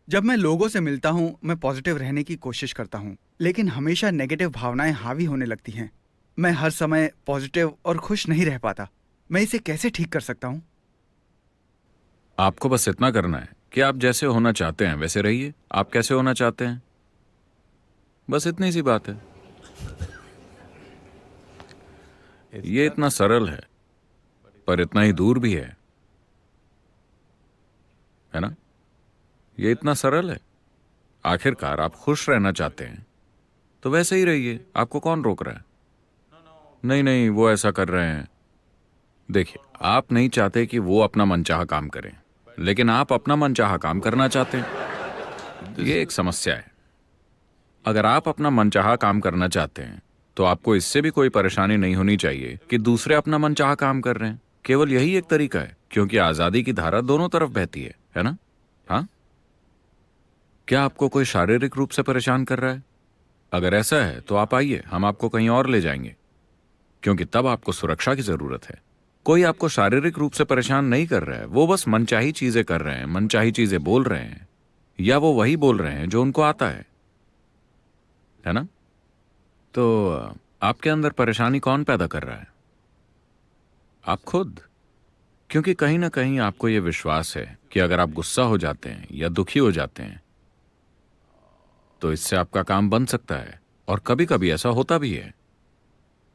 जब मैं लोगों से मिलता हूँ, मैं पॉजिटिव रहने की कोशिश करता हूँ, लेकिन हमेशा नेगेटिव भावनाएं हावी होने लगती हैं। मैं हर समय पॉजिटिव और खुश नहीं रह पाता। मैं इसे कैसे ठीक कर सकता हूँ? आपको बस इतना करना है कि आप जैसे होना चाहते हैं वैसे रहिए। आप कैसे होना चाहते हैं, बस इतनी सी बात है। ये इतना सरल है, पर इतना ही दूर भी है ना? ये इतना सरल है। आखिरकार आप खुश रहना चाहते हैं तो वैसे ही रहिए। आपको कौन रोक रहा है? नहीं नहीं, वो ऐसा कर रहे हैं। देखिए, आप नहीं चाहते कि वो अपना मनचाहा काम करें, लेकिन आप अपना मनचाहा काम करना चाहते हैं। ये एक समस्या है। अगर आप अपना मनचाहा काम करना चाहते हैं तो आपको इससे भी कोई परेशानी नहीं होनी चाहिए कि दूसरे अपना मनचाहा काम कर रहे हैं। केवल यही एक तरीका है, क्योंकि आजादी की धारा दोनों तरफ बहती है ना? हाँ, क्या आपको कोई शारीरिक रूप से परेशान कर रहा है? अगर ऐसा है तो आप आइए, हम आपको कहीं और ले जाएंगे, क्योंकि तब आपको सुरक्षा की जरूरत है। कोई आपको शारीरिक रूप से परेशान नहीं कर रहा है, वो बस मनचाही चीजें कर रहे हैं, मनचाही चीजें बोल रहे हैं, या वो वही बोल रहे हैं जो उनको आता है ना? तो आपके अंदर परेशानी कौन पैदा कर रहा है? आप खुद। क्योंकि कहीं ना कहीं आपको यह विश्वास है कि अगर आप गुस्सा हो जाते हैं या दुखी हो जाते हैं तो इससे आपका काम बन सकता है, और कभी कभी ऐसा होता भी है।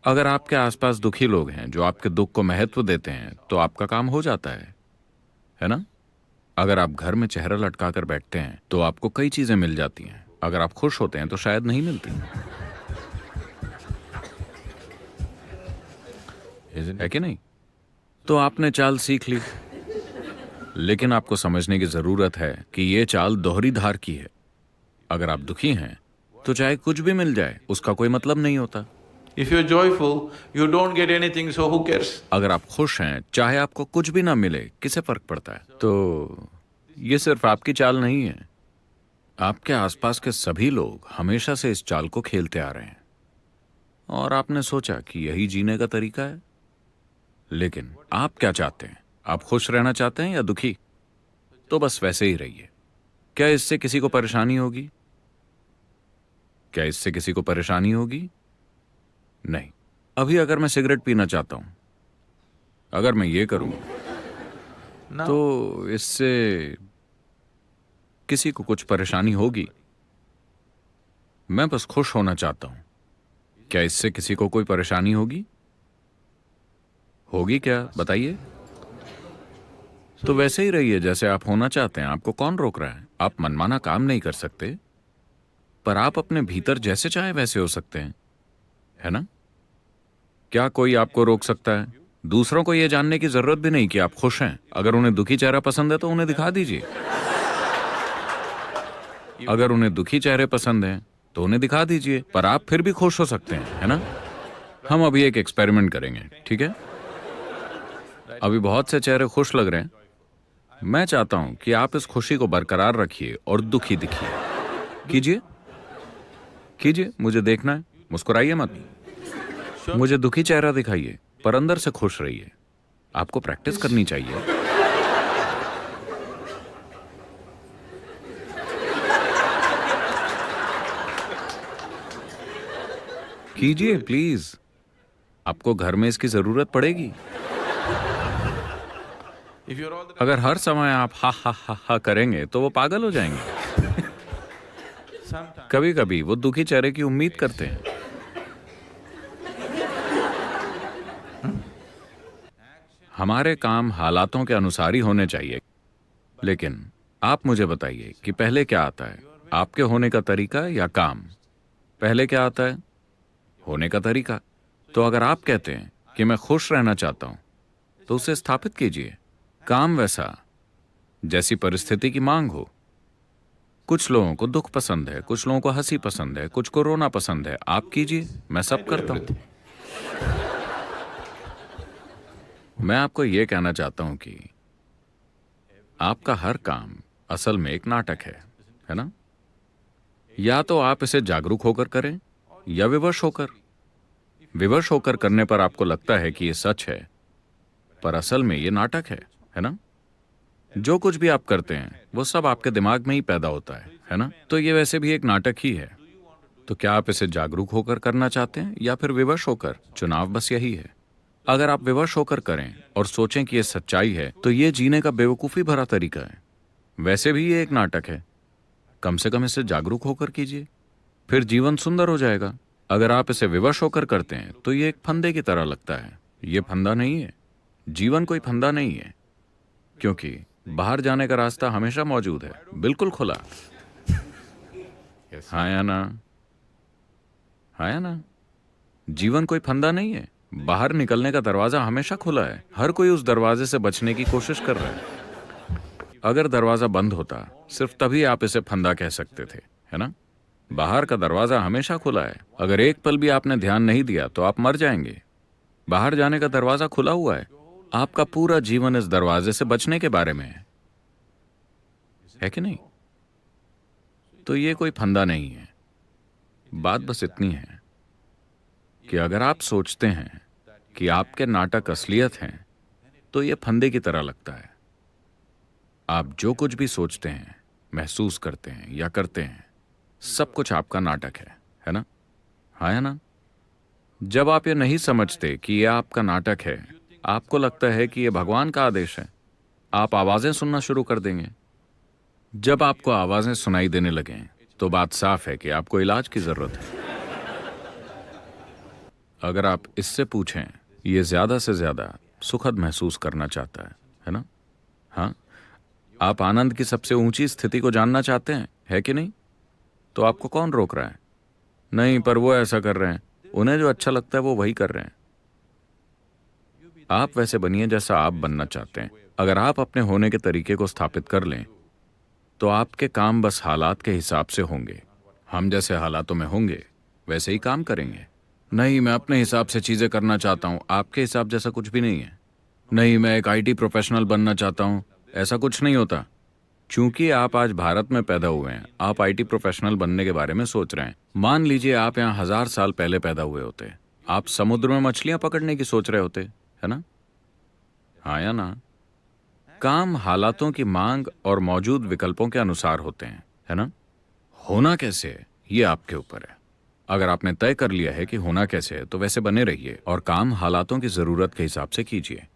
अगर आपके आसपास दुखी लोग हैं जो आपके दुख को महत्व देते हैं तो आपका काम हो जाता है ना? अगर आप घर में चेहरा लटका कर बैठते हैं तो आपको कई चीजें मिल जाती हैं। अगर आप खुश होते हैं तो शायद नहीं मिलती, है कि नहीं? तो आपने चाल सीख ली, लेकिन आपको समझने की जरूरत है कि यह चाल दोहरी धार की है। अगर आप दुखी हैं तो चाहे कुछ भी मिल जाए उसका कोई मतलब नहीं होता। If you're joyful, you don't get anything, so who cares? अगर आप खुश हैं, चाहे आपको कुछ भी ना मिले, किसे फर्क पड़ता है? तो ये सिर्फ आपकी चाल नहीं है। आपके आसपास के सभी लोग हमेशा से इस चाल को खेलते आ रहे हैं, और आपने सोचा कि यही जीने का तरीका है। लेकिन आप क्या चाहते हैं? आप खुश रहना चाहते हैं या दुखी? तो बस वैसे ही रहिए। क्या इससे किसी को परेशानी होगी? क्या इससे किसी को परेशानी होगी? नहीं। अभी अगर मैं सिगरेट पीना चाहता हूं, अगर मैं ये करूं Now, तो इससे किसी को कुछ परेशानी होगी? मैं बस खुश होना चाहता हूं। क्या इससे किसी को कोई परेशानी होगी? होगी क्या, बताइए? तो वैसे ही रहिए जैसे आप होना चाहते हैं। आपको कौन रोक रहा है? आप मनमाना काम नहीं कर सकते, पर आप अपने भीतर जैसे चाहे वैसे हो सकते हैं, है ना? क्या कोई आपको रोक सकता है? दूसरों को यह जानने की जरूरत भी नहीं कि आप खुश हैं। अगर उन्हें दुखी चेहरा पसंद है तो उन्हें दिखा दीजिए। अगर उन्हें दुखी चेहरे पसंद हैं तो उन्हें दिखा दीजिए, पर आप फिर भी खुश हो सकते हैं, है ना? हम अभी एक एक्सपेरिमेंट करेंगे, ठीक है? अभी बहुत से चेहरे खुश लग रहे हैं। मैं चाहता हूं कि आप इस खुशी को बरकरार रखिए और दुखी दिखिए। कीजिए, कीजिए, मुझे देखना है। मुस्कुराइए मत, मुझे दुखी चेहरा दिखाइए, पर अंदर से खुश रहिए। आपको प्रैक्टिस करनी चाहिए। कीजिए प्लीज, आपको घर में इसकी जरूरत पड़ेगी। if you're all the अगर हर समय आप हा हा हा हा करेंगे तो वो पागल हो जाएंगे। sometimes कभी कभी वो दुखी चेहरे की उम्मीद करते हैं। हमारे काम हालातों के अनुसार ही होने चाहिए। लेकिन आप मुझे बताइए कि पहले क्या आता है, आपके होने का तरीका या काम? पहले क्या आता है? होने का तरीका। तो अगर आप कहते हैं कि मैं खुश रहना चाहता हूं तो उसे स्थापित कीजिए। काम वैसा जैसी परिस्थिति की मांग हो। कुछ लोगों को दुख पसंद है, कुछ लोगों को हंसी पसंद है, कुछ को रोना पसंद है। आप कीजिए, मैं सब करता हूं। मैं आपको यह कहना चाहता हूं कि आपका हर काम असल में एक नाटक है ना? या तो आप इसे जागरूक होकर करें या विवश होकर। विवश होकर करने पर आपको लगता है कि यह सच है, पर असल में यह नाटक है ना? जो कुछ भी आप करते हैं वो सब आपके दिमाग में ही पैदा होता है ना? तो ये वैसे भी एक नाटक ही है। तो क्या आप इसे जागरूक होकर करना चाहते हैं या फिर विवश होकर? चुनाव बस यही है। अगर आप विवश होकर करें और सोचें कि ये सच्चाई है, तो ये जीने का बेवकूफ़ी भरा तरीका है। वैसे भी ये एक नाटक है। कम से कम इसे जागरूक होकर कीजिए, फिर जीवन सुंदर हो जाएगा। अगर आप इसे विवश होकर करते हैं तो ये एक फंदे की तरह लगता है। ये फंदा नहीं है। जीवन कोई फंदा नहीं है, क्योंकि बाहर जाने का रास्ता हमेशा मौजूद है, बिल्कुल खुला। हाँ या ना? हाँ या ना? जीवन कोई फंदा नहीं है। बाहर निकलने का दरवाजा हमेशा खुला है। हर कोई उस दरवाजे से बचने की कोशिश कर रहा है। अगर दरवाजा बंद होता, सिर्फ तभी आप इसे फंदा कह सकते थे, है ना? बाहर का दरवाजा हमेशा खुला है। अगर एक पल भी आपने ध्यान नहीं दिया तो आप मर जाएंगे। बाहर जाने का दरवाजा खुला हुआ है। आपका पूरा जीवन इस दरवाजे से बचने के बारे में है कि नहीं? तो ये कोई फंदा नहीं है। बात बस इतनी है कि अगर आप सोचते हैं कि आपके नाटक असलियत हैं, तो ये फंदे की तरह लगता है। आप जो कुछ भी सोचते हैं, महसूस करते हैं या करते हैं, सब कुछ आपका नाटक है ना? हाँ या ना? जब आप ये नहीं समझते कि यह आपका नाटक है, आपको लगता है कि यह भगवान का आदेश है, आप आवाजें सुनना शुरू कर देंगे। जब आपको आवाजें सुनाई देने लगें, तो बात साफ है कि आपको इलाज की जरूरत है। अगर आप इससे पूछें, ये ज्यादा से ज्यादा सुखद महसूस करना चाहता है ना? हाँ, आप आनंद की सबसे ऊंची स्थिति को जानना चाहते हैं, है कि नहीं? तो आपको कौन रोक रहा है? नहीं, पर वो ऐसा कर रहे हैं। उन्हें जो अच्छा लगता है वो वही कर रहे हैं। आप वैसे बनिए जैसा आप बनना चाहते हैं। अगर आप अपने होने के तरीके को स्थापित कर लें, तो आपके काम बस हालात के हिसाब से होंगे। हम जैसे हालातों में होंगे, वैसे ही काम करेंगे। नहीं, मैं अपने हिसाब से चीजें करना चाहता हूं। आपके हिसाब जैसा कुछ भी नहीं है। नहीं, मैं एक आईटी प्रोफेशनल बनना चाहता हूं। ऐसा कुछ नहीं होता। क्योंकि आप आज भारत में पैदा हुए हैं, आप आईटी प्रोफेशनल बनने के बारे में सोच रहे हैं। मान लीजिए आप यहाँ 1000 साल पहले पैदा हुए होते, आप समुद्र में मछलियां पकड़ने की सोच रहे होते, है ना? हाँ या ना? काम हालातों की मांग और मौजूद विकल्पों के अनुसार होते हैं, है ना? होना कैसे है, ये आपके ऊपर है। अगर आपने तय कर लिया है कि होना कैसे है, तो वैसे बने रहिए और काम हालातों की जरूरत के हिसाब से कीजिए।